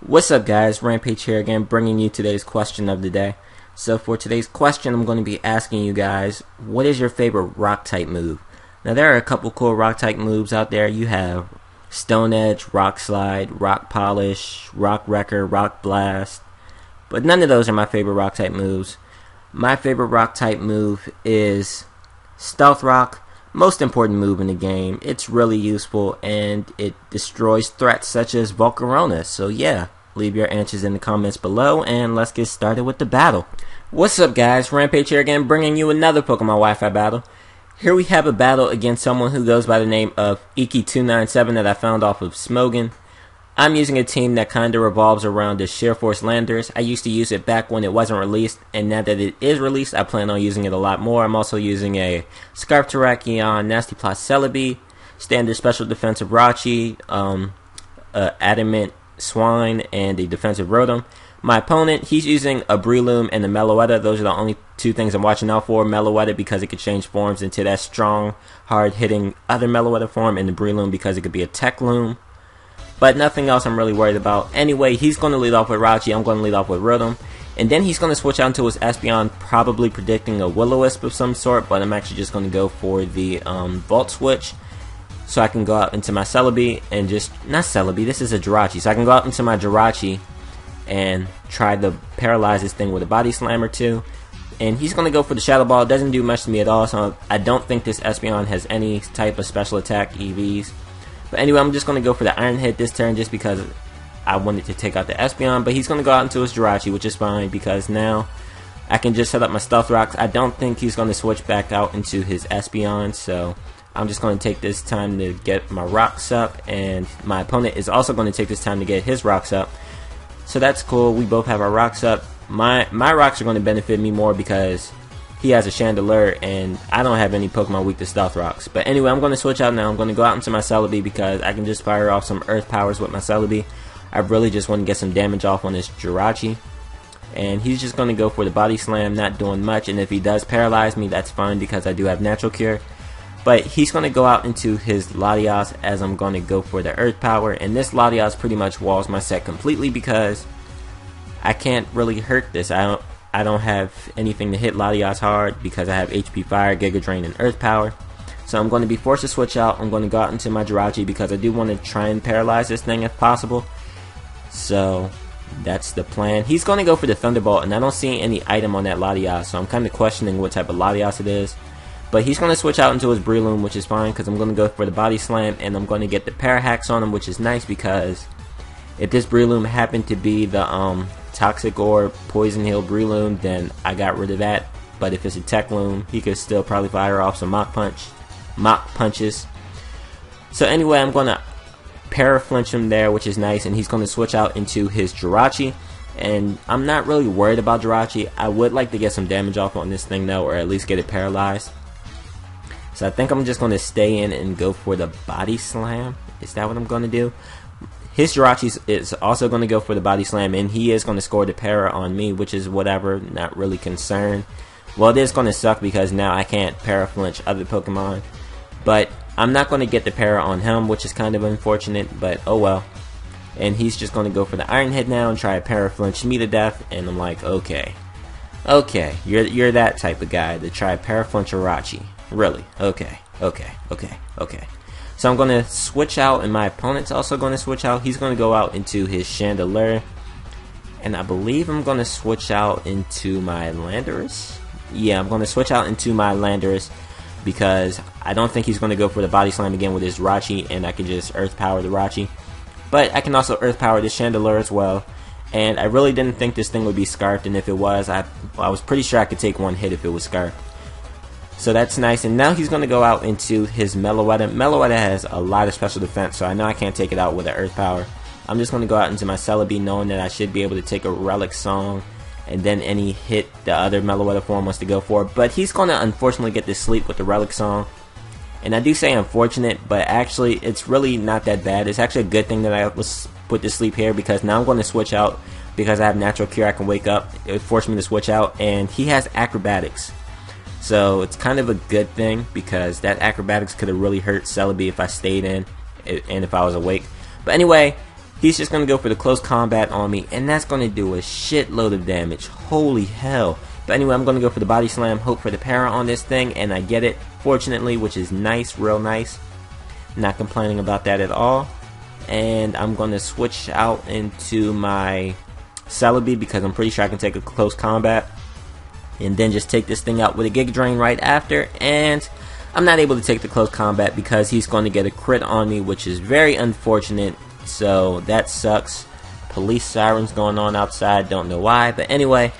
What's up guys, Rampage here again, bringing you today's question of the day. So for today's question, I'm going to be asking you guys, what is your favorite rock type move? Now there are a couple cool rock type moves out there. You have Stone Edge, Rock Slide, Rock Polish, Rock Wrecker, Rock Blast, but none of those are my favorite rock type moves. My favorite rock type move is Stealth Rock. Most important move in the game. It's really useful and it destroys threats such as Volcarona. So yeah, leave your answers in the comments below and let's get started with the battle. What's up guys, Rampage here again, bringing you another Pokemon Wi-Fi battle. Here we have a battle against someone who goes by the name of ikki297 that I found off of Smogon. I'm using a team that kinda revolves around the Sheer Force Landorus. I used to use it back when it wasn't released, and now that it is released, I plan on using it a lot more. I'm also using a Scarf Terrakion, Nasty Plot Celebi, Standard Special Defensive Rachi, Adamant Swine, and a Defensive Rotom. My opponent, he's using a Breloom and a Meloetta. Those are the only two things I'm watching out for. Meloetta because it could change forms into that strong, hard-hitting other Meloetta form, and the Breloom because it could be a Tech Loom. But nothing else I'm really worried about. Anyway, he's going to lead off with Rachi, I'm going to lead off with Rotom. And then he's going to switch out into his Espeon, probably predicting a Will-O-Wisp of some sort, but I'm actually just going to go for the Volt Switch. So I can go out into my Celebi and just, not Celebi, this is a Jirachi. So I can go out into my Jirachi and try to paralyze this thing with a Body Slam or two. And he's going to go for the Shadow Ball. It doesn't do much to me at all, so I don't think this Espeon has any type of special attack EVs. But anyway, I'm just going to go for the Iron Hit this turn just because I wanted to take out the Espeon. But he's going to go out into his Jirachi, which is fine because now I can just set up my Stealth Rocks. I don't think he's going to switch back out into his Espeon, so I'm just going to take this time to get my Rocks up. And my opponent is also going to take this time to get his Rocks up. So that's cool. We both have our Rocks up. My Rocks are going to benefit me more because he has a Chandelure, and I don't have any Pokemon weak to Stealth Rocks. But anyway, I'm going to switch out now. I'm going to go out into my Celebi because I can just fire off some Earth Powers with my Celebi. I really just want to get some damage off on this Jirachi. And he's just going to go for the Body Slam, not doing much. And if he does paralyze me, that's fine because I do have Natural Cure. But he's going to go out into his Latias as I'm going to go for the Earth Power. And this Latias pretty much walls my set completely because I can't really hurt this. I don't have anything to hit Latias hard because I have HP Fire, Giga Drain, and Earth Power. So I'm going to be forced to switch out. I'm going to go out into my Jirachi because I do want to try and paralyze this thing if possible. So that's the plan. He's going to go for the Thunderbolt, and I don't see any item on that Latias, so I'm kind of questioning what type of Latias it is. But he's going to switch out into his Breloom, which is fine because I'm going to go for the Body Slam, and I'm going to get the Parahacks on him, which is nice because if this Breloom happened to be the Toxic or Poison Heal Breloom, then I got rid of that. But if it's a Tech Loom, he could still probably fire off some Mach Punches. So anyway, I'm going to Paraflinch him there, which is nice, and he's going to switch out into his Jirachi. And I'm not really worried about Jirachi. I would like to get some damage off on this thing though, or at least get it paralyzed. So I think I'm just going to stay in and go for the Body Slam. Is that what I'm going to do? His Jirachi is also going to go for the Body Slam, and he is going to score the para on me, which is whatever, not really concerned. Well, it is going to suck because now I can't Paraflinch other Pokemon, but I'm not going to get the para on him, which is kind of unfortunate, but oh well. And he's just going to go for the Iron Head now and try to Paraflinch me to death, and I'm like, okay, you're that type of guy to try to Paraflinch Jirachi, really? Okay. So I'm going to switch out, and my opponent's also going to switch out. He's going to go out into his Chandelure. And I believe I'm going to switch out into my Landorus. Yeah, I'm going to switch out into my Landorus because I don't think he's going to go for the Body Slam again with his Rachi, and I can just Earth Power the Rachi. But I can also Earth Power the Chandelure as well. And I really didn't think this thing would be Scarfed, and if it was, I was pretty sure I could take one hit if it was Scarfed. So that's nice, and now he's going to go out into his Meloetta. Meloetta has a lot of special defense, so I know I can't take it out with an Earth Power. I'm just going to go out into my Celebi knowing that I should be able to take a Relic Song and then any hit the other Meloetta form wants to go for. But he's going to unfortunately get to sleep with the Relic Song. And I do say unfortunate, but actually it's really not that bad. It's actually a good thing that I was put to sleep here because now I'm going to switch out because I have Natural Cure. I can wake up. It forced me to switch out, and he has Acrobatics. So it's kind of a good thing because that Acrobatics could have really hurt Celebi if I stayed in and if I was awake. But anyway, He's just going to go for the close combat on me, and that's going to do a shitload of damage. Holy hell. But anyway, I'm going to go for the body slam, hope for the para on this thing, and I get it, fortunately, which is nice, real nice. Not complaining about that at all. And I'm going to switch out into my Celebi because I'm pretty sure I can take a close combat. And then just take this thing out with a Giga Drain right after. And I'm not able to take the close combat because he's going to get a crit on me, which is very unfortunate. So that sucks. Police sirens going on outside, don't know why. But anyway,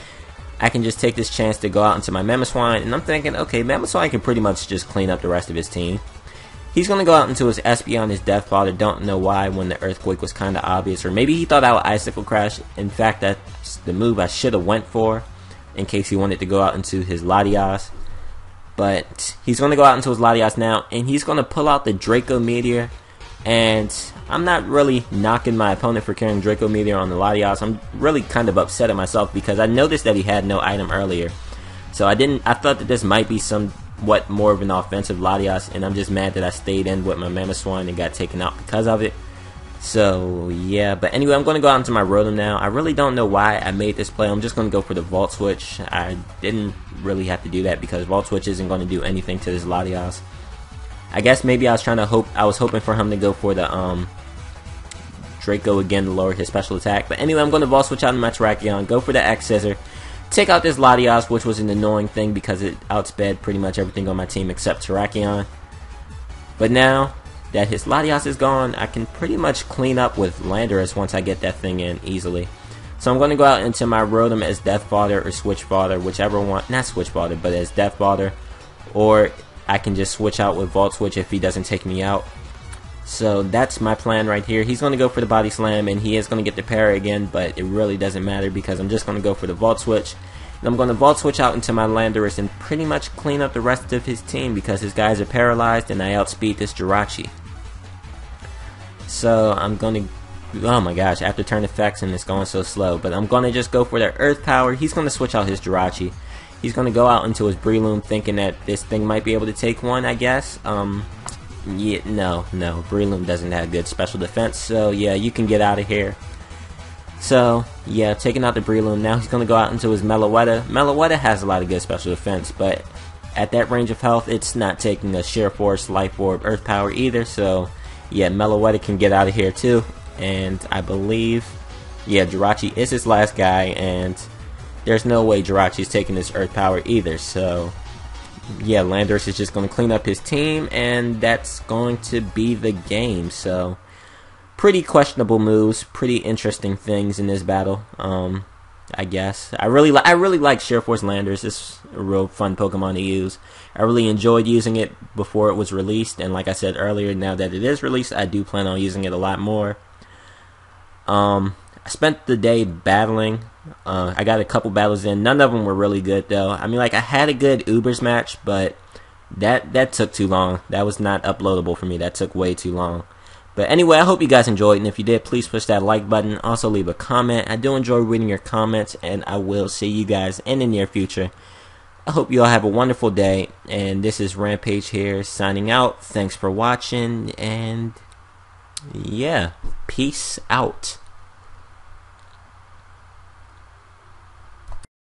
I can just take this chance to go out into my Mamoswine. And I'm thinking, okay, Mamoswine can pretty much just clean up the rest of his team. He's going to go out into his SP on his Death Father. Don't know why when the Earthquake was kind of obvious. Or maybe he thought I would Icicle Crash. In fact, that's the move I should have went for, in case he wanted to go out into his Latias. But he's going to go out into his Latias now, and he's going to pull out the Draco Meteor. And I'm not really knocking my opponent for carrying Draco Meteor on the Latias. I'm really kind of upset at myself because I noticed that he had no item earlier. So I thought that this might be somewhat more of an offensive Latias, and I'm just mad that I stayed in with my Mamoswine and got taken out because of it. So yeah, but anyway, I'm going to go out into my Rotom now. I really don't know why I made this play. I'm just going to go for the Volt Switch. I didn't really have to do that because Volt Switch isn't going to do anything to this Latias. I guess maybe I was hoping for him to go for the Draco again to lower his special attack. But anyway, I'm going to Volt Switch out in my Terrakion, go for the X Scissor, take out this Latias, which was an annoying thing because it outsped pretty much everything on my team except Terrakion. But now that his Latias is gone, I can pretty much clean up with Landorus once I get that thing in easily. So I'm going to go out into my Rotom as Death Father or Switch Father, whichever one, not Switch Father, but as Death Father, or I can just switch out with Volt Switch if he doesn't take me out. So that's my plan right here. He's going to go for the Body Slam, and he is going to get the parry again, but it really doesn't matter because I'm just going to go for the Volt Switch. And I'm going to Volt Switch out into my Landorus and pretty much clean up the rest of his team because his guys are paralyzed and I outspeed this Jirachi. So I'm going to, oh my gosh, after turn effects and it's going so slow, but I'm going to just go for the Earth Power. He's going to switch out his Jirachi. He's going to go out into his Breloom thinking that this thing might be able to take one, I guess. Yeah, no, Breloom doesn't have good special defense, so yeah, you can get out of here. So, yeah, taking out the Breloom. Now he's going to go out into his Meloetta. Meloetta has a lot of good special defense, but at that range of health, it's not taking a Sheer Force, Life Orb, Earth Power either, so yeah, Meloetta can get out of here too. And I believe, yeah, Jirachi is his last guy, and there's no way Jirachi's taking this Earth Power either, so yeah, Landorus is just going to clean up his team, and that's going to be the game. So pretty questionable moves, pretty interesting things in this battle. I guess I really like Sheer Force Landorus. It's a real fun Pokemon to use. I really enjoyed using it before it was released, and like I said earlier, now that it is released, I do plan on using it a lot more. I spent the day battling. I got a couple battles in. None of them were really good though. I mean, like, I had a good Ubers match, but that took too long. That was not uploadable for me. That took way too long. But anyway, I hope you guys enjoyed, and if you did, please push that like button. Also leave a comment. I do enjoy reading your comments, and I will see you guys in the near future. I hope you all have a wonderful day, and this is Rampage here signing out. Thanks for watching, and yeah, peace out.